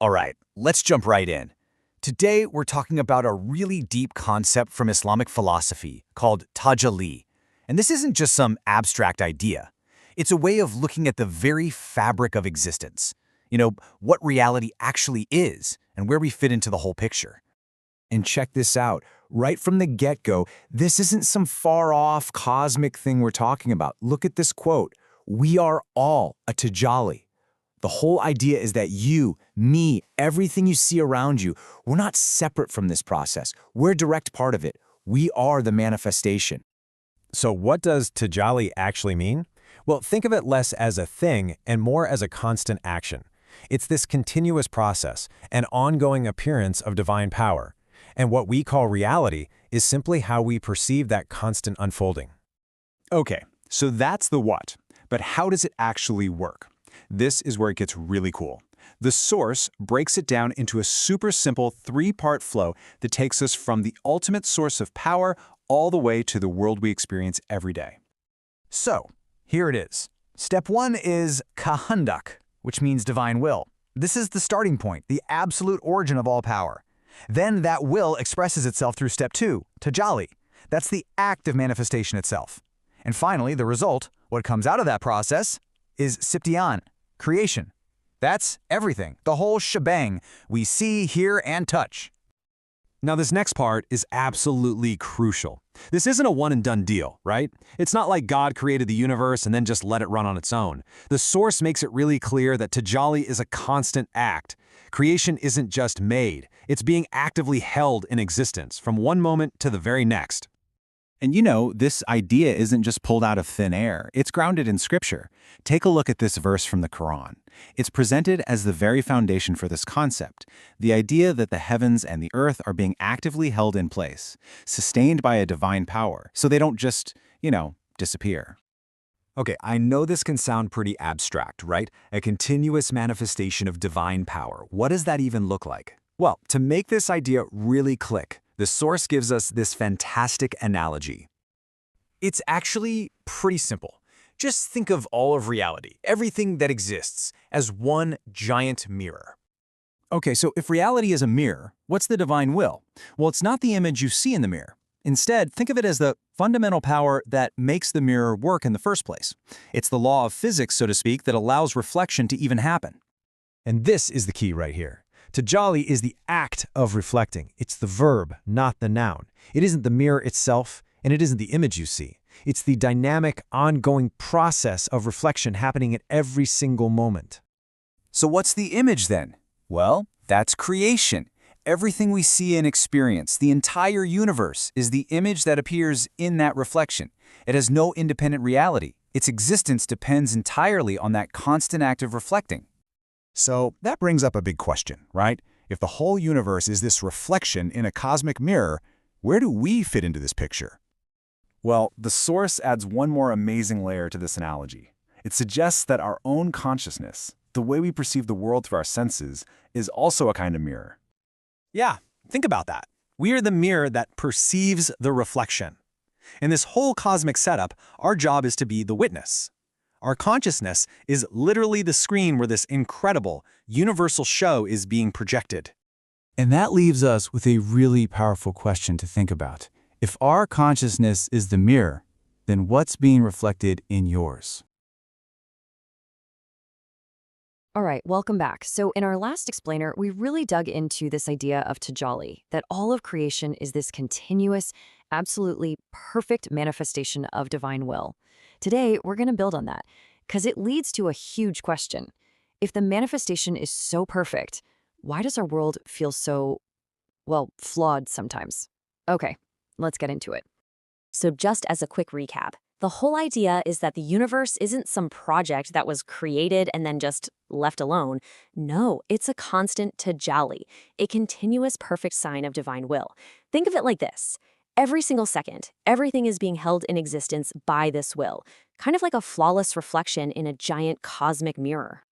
All right, let's jump right in. Today, we're talking about a really deep concept from Islamic philosophy called tajalli. And this isn't just some abstract idea. It's a way of looking at the very fabric of existence. What reality actually is and where we fit into the whole picture. And check this out. Right from the get-go, this isn't some far-off cosmic thing we're talking about. Look at this quote. We are all a tajalli. The whole idea is that you, me, everything you see around you, we're not separate from this process. We're a direct part of it. We are the manifestation. So what does tajalli actually mean? Well, think of it less as a thing and more as a constant action. It's this continuous process, an ongoing appearance of divine power. And what we call reality is simply how we perceive that constant unfolding. Okay, so that's the what. But how does it actually work? This is where it gets really cool. The source breaks it down into a super simple three-part flow that takes us from the ultimate source of power all the way to the world we experience every day. So, here it is. Step 1 is kahandak, which means divine will. This is the starting point, the absolute origin of all power. Then that will expresses itself through step 2, tajalli. That's the act of manifestation itself. And finally, the result, what comes out of that process, is siptian, creation. That's everything, the whole shebang we see, hear, and touch. Now this next part is absolutely crucial. This isn't a one-and-done deal, right? It's not like God created the universe and then just let it run on its own. The source makes it really clear that tajalli is a constant act. Creation isn't just made, it's being actively held in existence from one moment to the very next. And this idea isn't just pulled out of thin air. It's grounded in Scripture. Take a look at this verse from the Qur'an. It's presented as the very foundation for this concept, the idea that the heavens and the earth are being actively held in place, sustained by a divine power, so they don't just, disappear. Okay, I know this can sound pretty abstract, right? A continuous manifestation of divine power. What does that even look like? Well, to make this idea really click, the source gives us this fantastic analogy. It's actually pretty simple. Just think of all of reality, everything that exists, as one giant mirror. Okay, so if reality is a mirror, what's the divine will? Well, it's not the image you see in the mirror. Instead, think of it as the fundamental power that makes the mirror work in the first place. It's the law of physics, so to speak, that allows reflection to even happen. And this is the key right here. Tajalli is the act of reflecting. It's the verb, not the noun. It isn't the mirror itself, and it isn't the image you see. It's the dynamic, ongoing process of reflection happening at every single moment. So what's the image then? Well, that's creation. Everything we see and experience, the entire universe, is the image that appears in that reflection. It has no independent reality. Its existence depends entirely on that constant act of reflecting. So that brings up a big question, right? If the whole universe is this reflection in a cosmic mirror, where do we fit into this picture? Well, the source adds one more amazing layer to this analogy. It suggests that our own consciousness, the way we perceive the world through our senses, is also a kind of mirror. Yeah, think about that. We are the mirror that perceives the reflection. In this whole cosmic setup, our job is to be the witness. Our consciousness is literally the screen where this incredible, universal show is being projected. And that leaves us with a really powerful question to think about. If our consciousness is the mirror, then what's being reflected in yours? All right, welcome back. So in our last explainer, we really dug into this idea of tajalli, that all of creation is this continuous, absolutely perfect manifestation of divine will. Today, we're going to build on that, because it leads to a huge question. If the manifestation is so perfect, why does our world feel so, flawed sometimes? Okay, let's get into it. So just as a quick recap, the whole idea is that the universe isn't some project that was created and then just left alone. No, it's a constant tajalli, a continuous perfect sign of divine will. Think of it like this. Every single second, everything is being held in existence by this will, kind of like a flawless reflection in a giant cosmic mirror.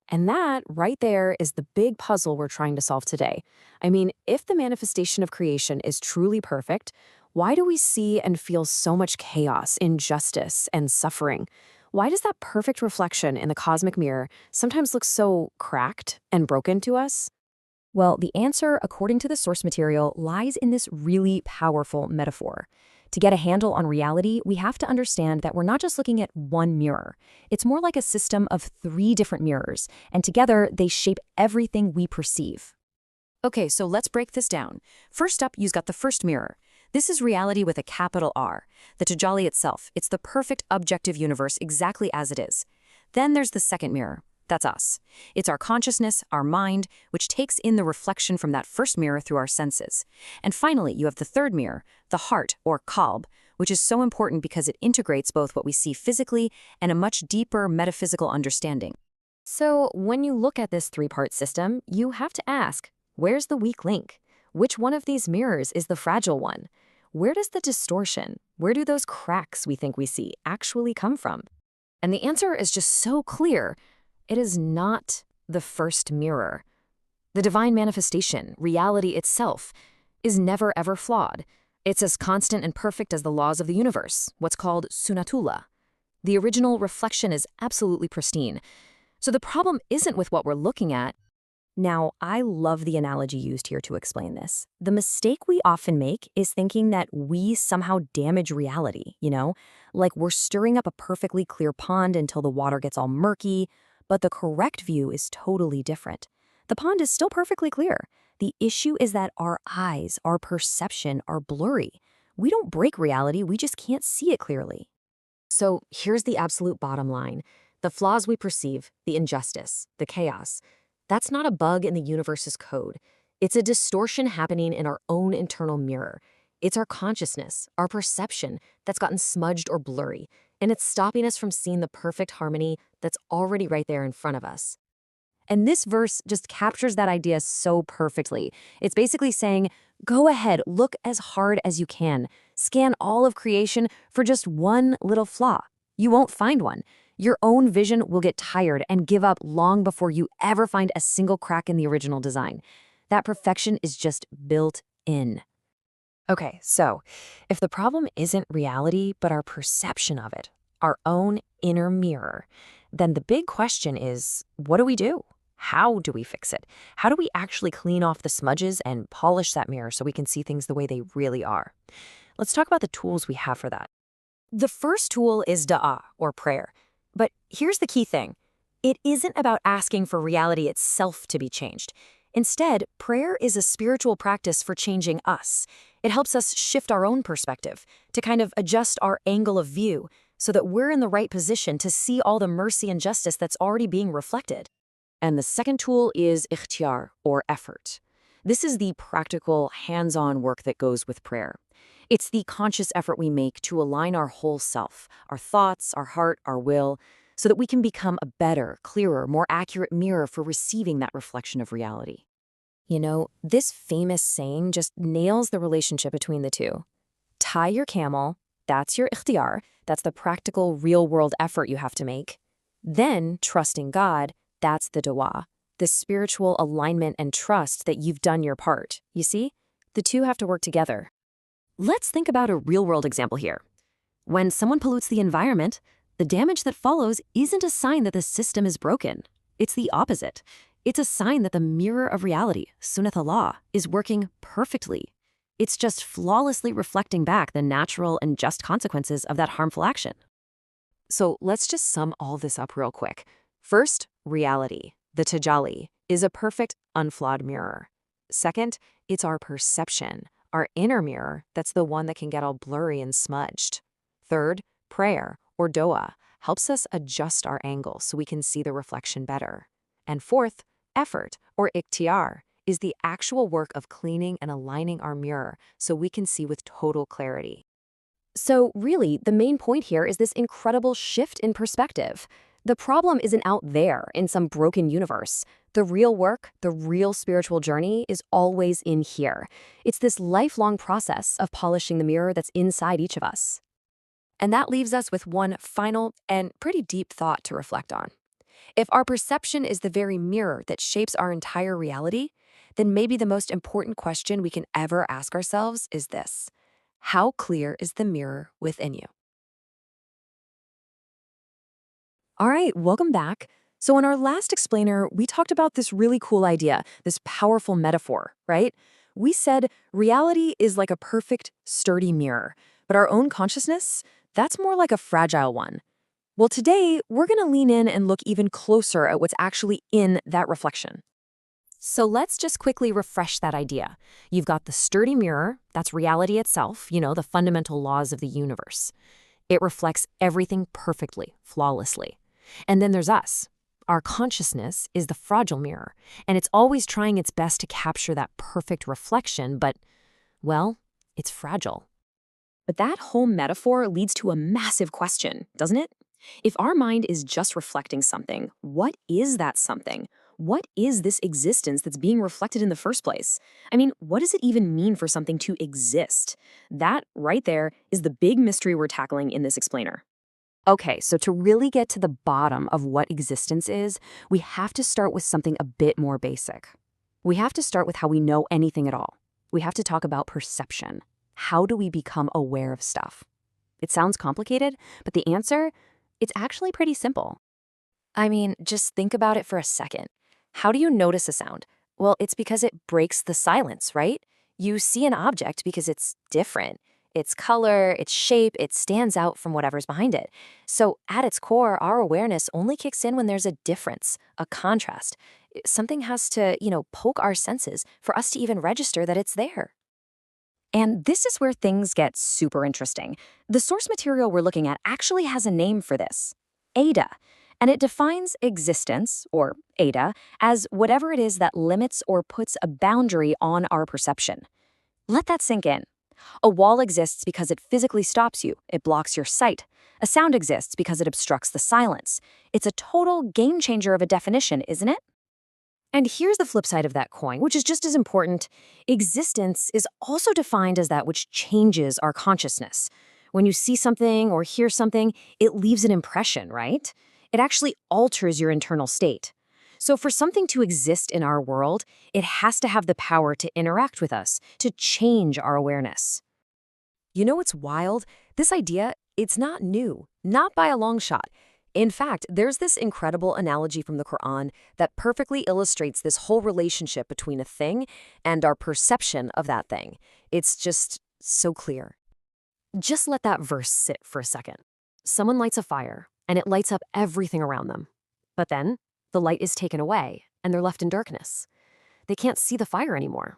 And that, right there, is the big puzzle we're trying to solve today. I mean, if the manifestation of creation is truly perfect, why do we see and feel so much chaos, injustice, and suffering? Why does that perfect reflection in the cosmic mirror sometimes look so cracked and broken to us? Well, the answer, according to the source material, lies in this really powerful metaphor. To get a handle on reality, we have to understand that we're not just looking at one mirror. It's more like a system of 3 different mirrors, and together they shape everything we perceive. Okay, so let's break this down. First up, you've got the first mirror. This is reality with a capital R. The Tajalli itself. It's the perfect objective universe exactly as it is. Then there's the second mirror. That's us. It's our consciousness, our mind, which takes in the reflection from that first mirror through our senses. And finally, you have the third mirror, the heart, or qalb, which is so important because it integrates both what we see physically and a much deeper metaphysical understanding. So when you look at this 3-part system, you have to ask, where's the weak link? Which one of these mirrors is the fragile one? Where does the distortion, where do those cracks we think we see actually come from? And the answer is just so clear. It is not the first mirror. The divine manifestation, reality itself, is never ever flawed. It's as constant and perfect as the laws of the universe, what's called sunnatullah. The original reflection is absolutely pristine. So the problem isn't with what we're looking at. Now, I love the analogy used here to explain this. The mistake we often make is thinking that we somehow damage reality, like we're stirring up a perfectly clear pond until the water gets all murky, but the correct view is totally different. The pond is still perfectly clear. The issue is that our eyes, our perception are blurry. We don't break reality, we just can't see it clearly. So here's the absolute bottom line. The flaws we perceive, the injustice, the chaos, that's not a bug in the universe's code. It's a distortion happening in our own internal mirror. It's our consciousness, our perception that's gotten smudged or blurry, and it's stopping us from seeing the perfect harmony that's already right there in front of us. And this verse just captures that idea so perfectly. It's basically saying, go ahead, look as hard as you can. Scan all of creation for just one little flaw. You won't find one. Your own vision will get tired and give up long before you ever find a single crack in the original design. That perfection is just built in. Okay, so if the problem isn't reality, but our perception of it, our own inner mirror, then the big question is, what do we do? How do we fix it? How do we actually clean off the smudges and polish that mirror so we can see things the way they really are? Let's talk about the tools we have for that. The first tool is dua, or prayer. But here's the key thing. It isn't about asking for reality itself to be changed. Instead, prayer is a spiritual practice for changing us. It helps us shift our own perspective, to kind of adjust our angle of view so that we're in the right position to see all the mercy and justice that's already being reflected. And the second tool is ikhtiyar, or effort. This is the practical, hands-on work that goes with prayer. It's the conscious effort we make to align our whole self, our thoughts, our heart, our will, so that we can become a better, clearer, more accurate mirror for receiving that reflection of reality. This famous saying just nails the relationship between the two. Tie your camel, that's your ikhtiyar, that's the practical, real-world effort you have to make. Then, trusting God, that's the dua, the spiritual alignment and trust that you've done your part. You see? The two have to work together. Let's think about a real-world example here. When someone pollutes the environment, the damage that follows isn't a sign that the system is broken. It's the opposite. It's a sign that the mirror of reality, sunnatullah, is working perfectly. It's just flawlessly reflecting back the natural and just consequences of that harmful action. So let's just sum all this up real quick. First, reality, the tajalli, is a perfect, unflawed mirror. Second, it's our perception, our inner mirror, that's the one that can get all blurry and smudged. Third, prayer, or dua, helps us adjust our angle so we can see the reflection better. And fourth, effort, or ikhtiyar, is the actual work of cleaning and aligning our mirror so we can see with total clarity. So really, the main point here is this incredible shift in perspective. The problem isn't out there in some broken universe. The real work, the real spiritual journey is always in here. It's this lifelong process of polishing the mirror that's inside each of us. And that leaves us with one final and pretty deep thought to reflect on. If our perception is the very mirror that shapes our entire reality, then maybe the most important question we can ever ask ourselves is this: how clear is the mirror within you? All right, welcome back. So in our last explainer, we talked about this really cool idea, this powerful metaphor, right? We said reality is like a perfect, sturdy mirror, but our own consciousness, that's more like a fragile one. Well, today, we're going to lean in and look even closer at what's actually in that reflection. So let's just quickly refresh that idea. You've got the sturdy mirror, that's reality itself, the fundamental laws of the universe. It reflects everything perfectly, flawlessly. And then there's us. Our consciousness is the fragile mirror, and it's always trying its best to capture that perfect reflection, but, well, it's fragile. But that whole metaphor leads to a massive question, doesn't it? If our mind is just reflecting something, what is that something? What is this existence that's being reflected in the first place? I mean, what does it even mean for something to exist? That, right there, is the big mystery we're tackling in this explainer. Okay, so to really get to the bottom of what existence is, we have to start with something a bit more basic. We have to start with how we know anything at all. We have to talk about perception. How do we become aware of stuff? It sounds complicated, but the answer, it's actually pretty simple. I mean, just think about it for a second. How do you notice a sound? Well, it's because it breaks the silence, right? You see an object because it's different. Its color, its shape, it stands out from whatever's behind it. So at its core, our awareness only kicks in when there's a difference, a contrast. Something has to, poke our senses for us to even register that it's there. And this is where things get super interesting. The source material we're looking at actually has a name for this, ADA. And it defines existence, or ADA, as whatever it is that limits or puts a boundary on our perception. Let that sink in. A wall exists because it physically stops you. It blocks your sight. A sound exists because it obstructs the silence. It's a total game changer of a definition, isn't it? And here's the flip side of that coin, which is just as important. Existence is also defined as that which changes our consciousness. When you see something or hear something, it leaves an impression, right? It actually alters your internal state. So for something to exist in our world, it has to have the power to interact with us, to change our awareness. You know what's wild? This idea, it's not new, not by a long shot. In fact, there's this incredible analogy from the Qur'an that perfectly illustrates this whole relationship between a thing and our perception of that thing. It's just so clear. Just let that verse sit for a second. Someone lights a fire, and it lights up everything around them. But then, the light is taken away, and they're left in darkness. They can't see the fire anymore.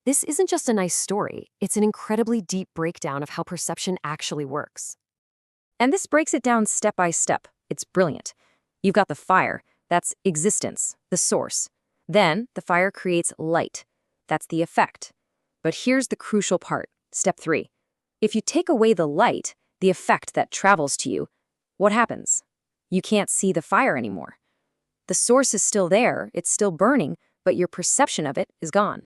This isn't just a nice story, it's an incredibly deep breakdown of how perception actually works. And this breaks it down step by step. It's brilliant. You've got the fire, that's existence, the source. Then, the fire creates light. That's the effect. But here's the crucial part, step 3. If you take away the light, the effect that travels to you, what happens? You can't see the fire anymore. The source is still there, it's still burning, but your perception of it is gone.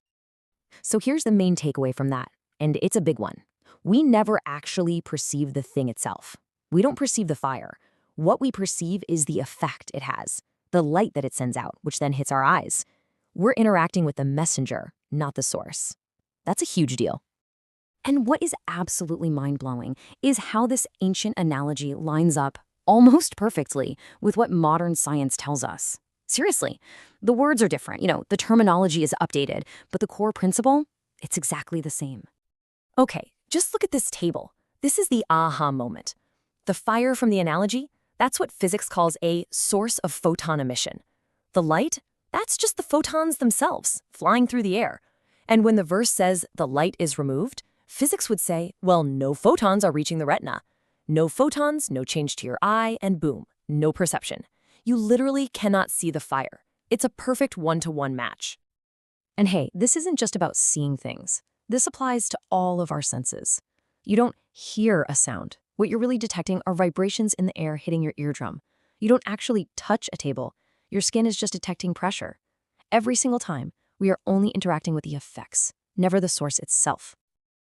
So here's the main takeaway from that, and it's a big one. We never actually perceive the thing itself. We don't perceive the fire. What we perceive is the effect it has, the light that it sends out, which then hits our eyes. We're interacting with the messenger, not the source. That's a huge deal. And what is absolutely mind-blowing is how this ancient analogy lines up almost perfectly with what modern science tells us. Seriously, the words are different, the terminology is updated, but the core principle, it's exactly the same. Okay, just look at this table. This is the aha moment. The fire from the analogy, that's what physics calls a source of photon emission. The light, that's just the photons themselves, flying through the air. And when the verse says the light is removed, physics would say, well, no photons are reaching the retina. No photons, no change to your eye, and boom, no perception. You literally cannot see the fire. It's a perfect one-to-one match. And hey, this isn't just about seeing things. This applies to all of our senses. You don't hear a sound. What you're really detecting are vibrations in the air hitting your eardrum. You don't actually touch a table. Your skin is just detecting pressure. Every single time, we are only interacting with the effects, never the source itself.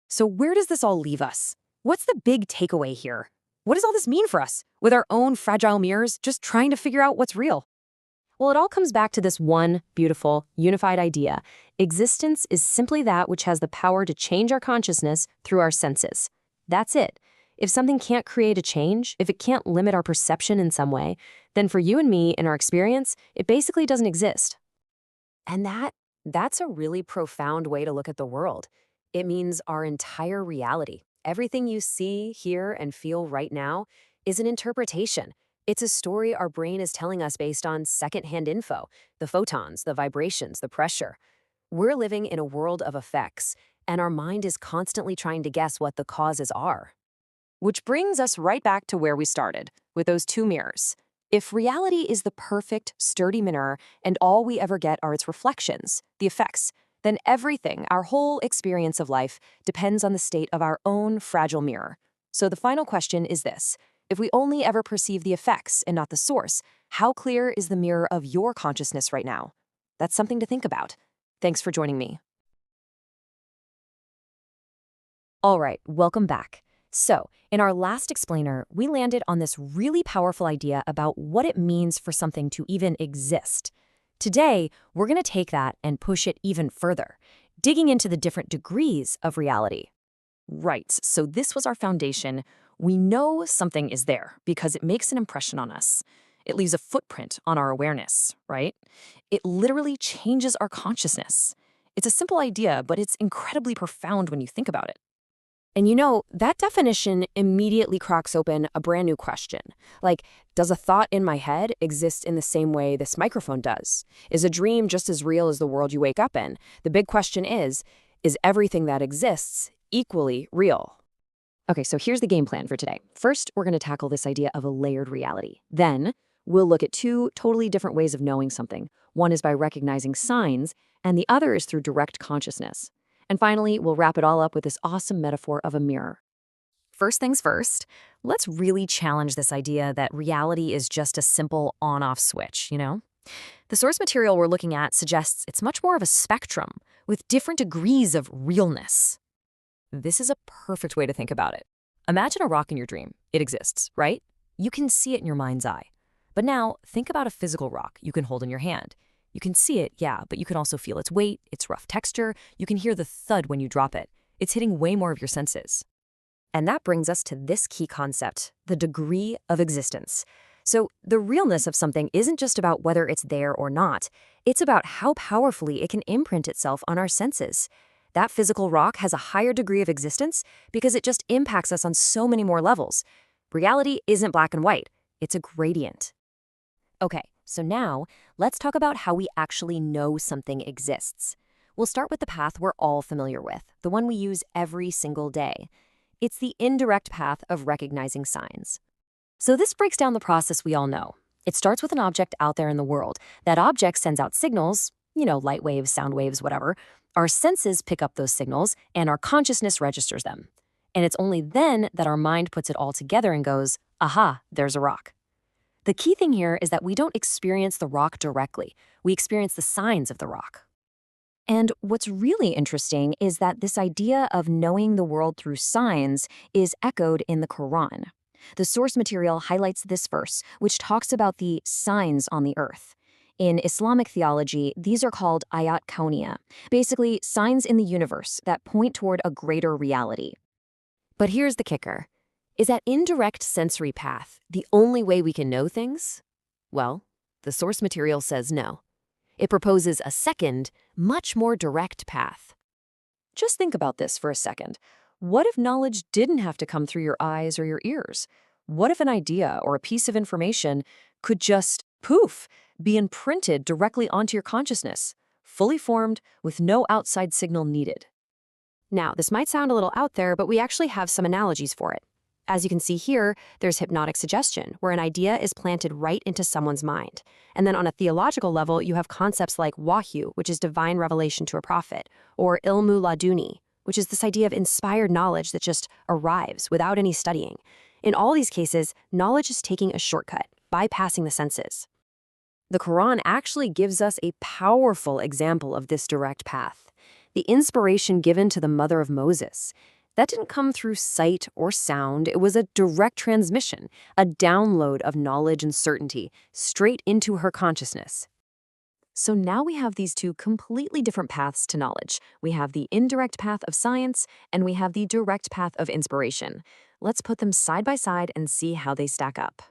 So where does this all leave us? What's the big takeaway here? What does all this mean for us, with our own fragile mirrors, just trying to figure out what's real? Well, it all comes back to this one beautiful, unified idea. Existence is simply that which has the power to change our consciousness through our senses. That's it. If something can't create a change, if it can't limit our perception in some way, then for you and me, in our experience, it basically doesn't exist. And that's a really profound way to look at the world. It means our entire reality, everything you see, hear, and feel right now, is an interpretation. It's a story our brain is telling us based on secondhand info, the photons, the vibrations, the pressure. We're living in a world of effects, and our mind is constantly trying to guess what the causes are. Which brings us right back to where we started, with those two mirrors. If reality is the perfect, sturdy mirror and all we ever get are its reflections, the effects, then everything, our whole experience of life, depends on the state of our own fragile mirror. So the final question is this. If we only ever perceive the effects and not the source, how clear is the mirror of your consciousness right now? That's something to think about. Thanks for joining me. All right, welcome back. So, in our last explainer, we landed on this really powerful idea about what it means for something to even exist. Today, we're going to take that and push it even further, digging into the different degrees of reality. Right, so this was our foundation. We know something is there because it makes an impression on us. It leaves a footprint on our awareness, right? It literally changes our consciousness. It's a simple idea, but it's incredibly profound when you think about it. And you know, that definition immediately cracks open a brand new question. Like, does a thought in my head exist in the same way this microphone does? Is a dream just as real as the world you wake up in? The big question is everything that exists equally real? Okay, so here's the game plan for today. First, we're going to tackle this idea of a layered reality. Then, we'll look at two totally different ways of knowing something. One is by recognizing signs, and the other is through direct consciousness. And finally, we'll wrap it all up with this awesome metaphor of a mirror. First things first, let's really challenge this idea that reality is just a simple on-off switch, you know? The source material we're looking at suggests it's much more of a spectrum with different degrees of realness. This is a perfect way to think about it. Imagine a rock in your dream. It exists, right? You can see it in your mind's eye. But now, think about a physical rock you can hold in your hand. You can see it, yeah, but you can also feel its weight, its rough texture. You can hear the thud when you drop it. It's hitting way more of your senses. And that brings us to this key concept, the degree of existence. So the realness of something isn't just about whether it's there or not. It's about how powerfully it can imprint itself on our senses. That physical rock has a higher degree of existence because it just impacts us on so many more levels. Reality isn't black and white. It's a gradient. Okay. So now, let's talk about how we actually know something exists. We'll start with the path we're all familiar with, the one we use every single day. It's the indirect path of recognizing signs. So this breaks down the process we all know. It starts with an object out there in the world. That object sends out signals, light waves, sound waves, whatever. Our senses pick up those signals, and our consciousness registers them. And it's only then that our mind puts it all together and goes, aha, there's a rock. The key thing here is that we don't experience the rock directly. We experience the signs of the rock. And what's really interesting is that this idea of knowing the world through signs is echoed in the Qur'an. The source material highlights this verse, which talks about the signs on the earth. In Islamic theology, these are called ayat kauniyah, basically signs in the universe that point toward a greater reality. But here's the kicker. Is that indirect sensory path the only way we can know things? Well, the source material says no. It proposes a second, much more direct path. Just think about this for a second. What if knowledge didn't have to come through your eyes or your ears? What if an idea or a piece of information could just, poof, be imprinted directly onto your consciousness, fully formed with no outside signal needed? Now, this might sound a little out there, but we actually have some analogies for it. As you can see here, there's hypnotic suggestion, where an idea is planted right into someone's mind. And then on a theological level, you have concepts like Wahyu, which is divine revelation to a prophet, or laduni, which is this idea of inspired knowledge that just arrives without any studying. In all these cases, knowledge is taking a shortcut, bypassing the senses. The Quran actually gives us a powerful example of this direct path. The inspiration given to the mother of Moses. That didn't come through sight or sound. It was a direct transmission, a download of knowledge and certainty straight into her consciousness. So now we have these two completely different paths to knowledge. We have the indirect path of science, and we have the direct path of inspiration. let's put them side by side and see how they stack up.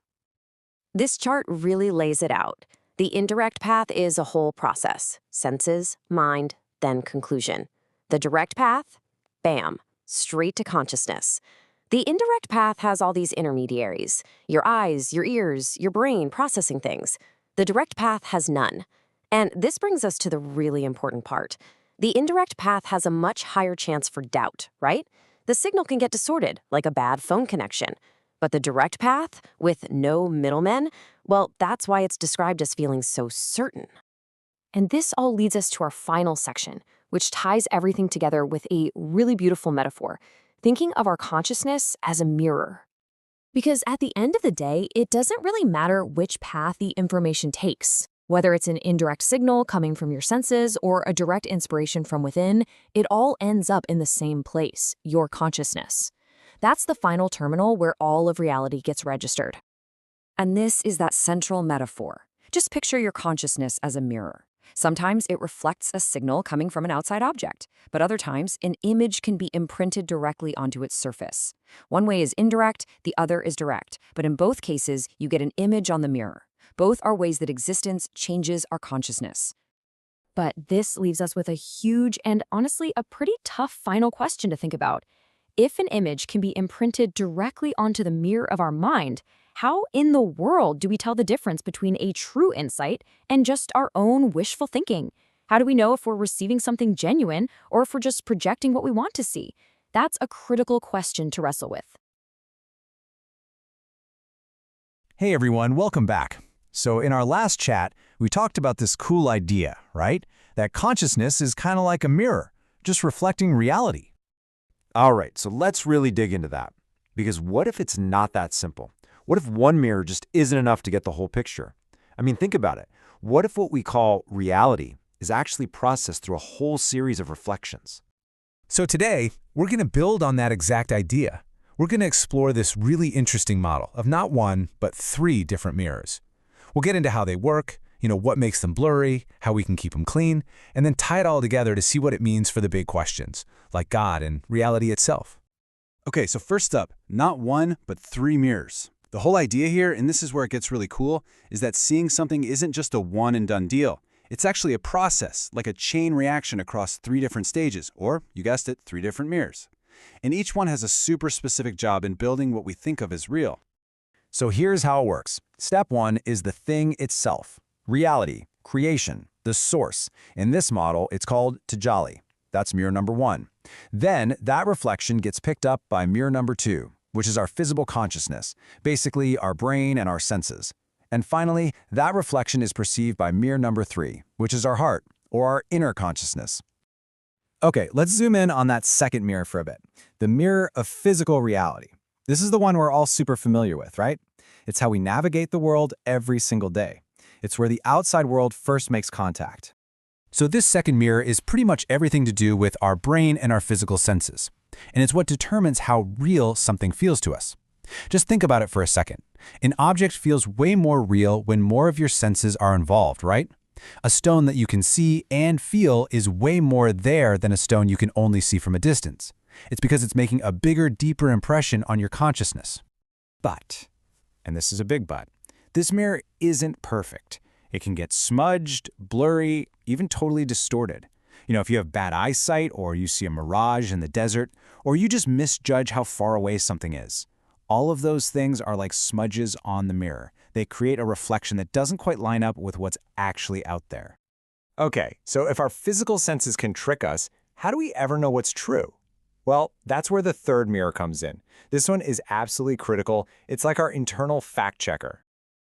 This chart really lays it out. The indirect path is a whole process: senses, mind, then conclusion. The direct path? Bam, straight to consciousness. The indirect path has all these intermediaries: your eyes, your ears, your brain processing things. The direct path has none. And this brings us to the really important part. The indirect path has a much higher chance for doubt, right? The signal can get distorted, like a bad phone connection. But the direct path, with no middlemen, well, that's why it's described as feeling so certain. And this all leads us to our final section, which ties everything together with a really beautiful metaphor, thinking of our consciousness as a mirror. Because at the end of the day, it doesn't really matter which path the information takes. Whether it's an indirect signal coming from your senses or a direct inspiration from within, it all ends up in the same place, your consciousness. That's the final terminal where all of reality gets registered. And this is that central metaphor. Just picture your consciousness as a mirror. Sometimes it reflects a signal coming from an outside object, but other times an image can be imprinted directly onto its surface. One way is indirect, the other is direct, but in both cases, you get an image on the mirror. Both are ways that existence changes our consciousness. But this leaves us with a huge and honestly a pretty tough final question to think about. If an image can be imprinted directly onto the mirror of our mind, how in the world do we tell the difference between a true insight and just our own wishful thinking? How do we know if we're receiving something genuine or if we're just projecting what we want to see? That's a critical question to wrestle with. Hey everyone, welcome back. So in our last chat, we talked about this cool idea, right? That consciousness is kind of like a mirror, just reflecting reality. All right, so let's really dig into that. Because what if it's not that simple? What if one mirror just isn't enough to get the whole picture? I mean, think about it. What if what we call reality is actually processed through a whole series of reflections? So today, we're going to build on that exact idea. We're going to explore this really interesting model of not one, but 3 different mirrors. We'll get into how they work, what makes them blurry, how we can keep them clean, and then tie it all together to see what it means for the big questions, like God and reality itself. Okay, so first up, not 1, but 3 mirrors. The whole idea here, and this is where it gets really cool, is that seeing something isn't just a one-and-done deal. It's actually a process, like a chain reaction across 3 different stages, or, you guessed it, 3 different mirrors. And each one has a super specific job in building what we think of as real. So here's how it works. Step 1 is the thing itself. Reality, creation, the source. In this model, it's called tajalli. That's mirror number 1. Then that reflection gets picked up by mirror number 2, which is our physical consciousness, basically our brain and our senses. And finally, that reflection is perceived by mirror number 3, which is our heart, or our inner consciousness. Okay, let's zoom in on that second mirror for a bit. The mirror of physical reality. This is the one we're all super familiar with, right? It's how we navigate the world every single day. It's where the outside world first makes contact. So this second mirror is pretty much everything to do with our brain and our physical senses. And it's what determines how real something feels to us. Just think about it for a second. An object feels way more real when more of your senses are involved, right? A stone that you can see and feel is way more there than a stone you can only see from a distance. It's because it's making a bigger, deeper impression on your consciousness. But, and this is a big but, this mirror isn't perfect. It can get smudged, blurry, even totally distorted. If you have bad eyesight, or you see a mirage in the desert, or you just misjudge how far away something is. All of those things are like smudges on the mirror. They create a reflection that doesn't quite line up with what's actually out there. Okay, so if our physical senses can trick us, how do we ever know what's true? Well, that's where the third mirror comes in. This one is absolutely critical. It's like our internal fact checker.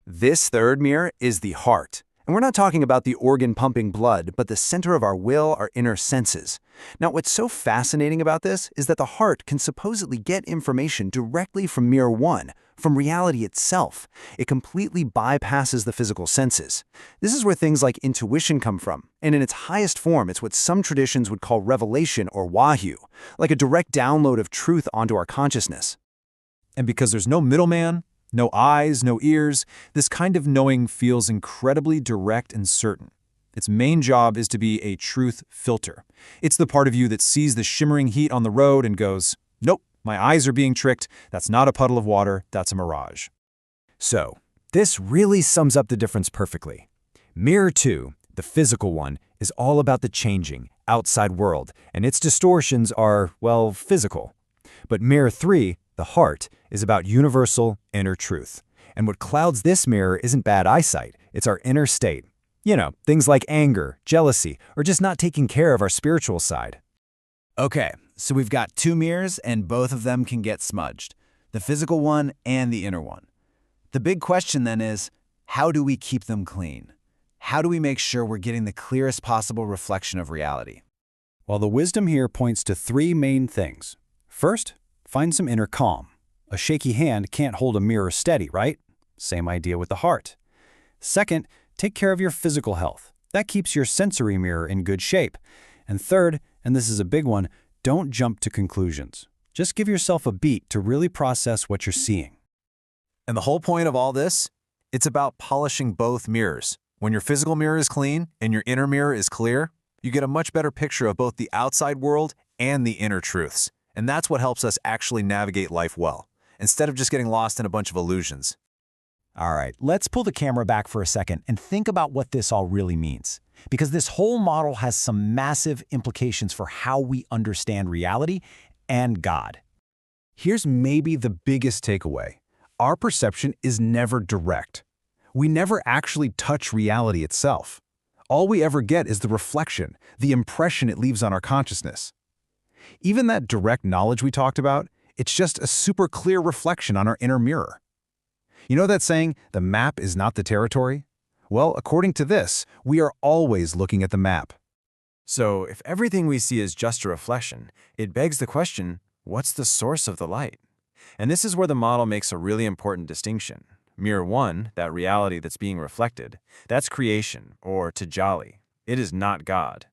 This third mirror is the heart. And we're not talking about the organ pumping blood, but the center of our will, our inner senses. Now, what's so fascinating about this is that the heart can supposedly get information directly from mirror 1, from reality itself. It completely bypasses the physical senses. This is where things like intuition come from. And in its highest form, it's what some traditions would call revelation or Wahyu, like a direct download of truth onto our consciousness. And because there's no middleman, no eyes, no ears, this kind of knowing feels incredibly direct and certain. Its main job is to be a truth filter. It's the part of you that sees the shimmering heat on the road and goes, nope, My eyes are being tricked. That's not a puddle of water. That's a mirage. So, this really sums up the difference perfectly. Mirror 2, the physical one, is all about the changing, outside world, and its distortions are, well, physical. But Mirror 3, the heart, is about universal, inner truth. And what clouds this mirror isn't bad eyesight, it's our inner state. You know, things like anger, jealousy, or just not taking care of our spiritual side. Okay, so we've got two mirrors and both of them can get smudged. The physical one and the inner one. The big question then is, how do we keep them clean? How do we make sure we're getting the clearest possible reflection of reality? Well, the wisdom here points to three main things. First, find some inner calm. A shaky hand can't hold a mirror steady, right? Same idea with the heart. Second, take care of your physical health. That keeps your sensory mirror in good shape. And third, and this is a big one, don't jump to conclusions. Just give yourself a beat to really process what you're seeing. And the whole point of all this, it's about polishing both mirrors. When your physical mirror is clean and your inner mirror is clear, you get a much better picture of both the outside world and the inner truths. And that's what helps us actually navigate life well, instead of just getting lost in a bunch of illusions. All right, let's pull the camera back for a second and think about what this all really means. Because this whole model has some massive implications for how we understand reality and God. Here's maybe the biggest takeaway. Our perception is never direct. We never actually touch reality itself. All we ever get is the reflection, the impression it leaves on our consciousness. Even that direct knowledge we talked about, it's just a super clear reflection on our inner mirror. You know that saying, the map is not the territory? Well, according to this, we are always looking at the map. So, if everything we see is just a reflection, it begs the question, what's the source of the light? And this is where the model makes a really important distinction. Mirror 1, that reality that's being reflected, that's creation, or tajalli. It is not God.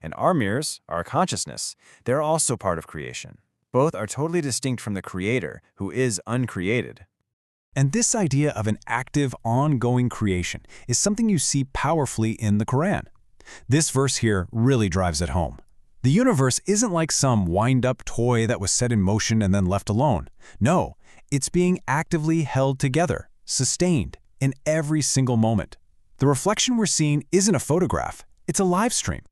And our mirrors, our consciousness, they're also part of creation. Both are totally distinct from the Creator, who is uncreated. And this idea of an active, ongoing creation is something you see powerfully in the Qur'an. This verse here really drives it home. The universe isn't like some wind-up toy that was set in motion and then left alone. No, it's being actively held together, sustained, in every single moment. The reflection we're seeing isn't a photograph, it's a live stream.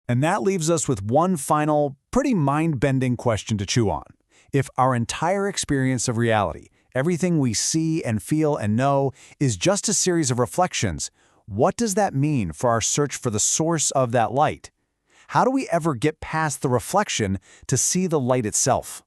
And that leaves us with one final, pretty mind-bending question to chew on. If our entire experience of reality, everything we see and feel and know, is just a series of reflections, what does that mean for our search for the source of that light? How do we ever get past the reflection to see the light itself?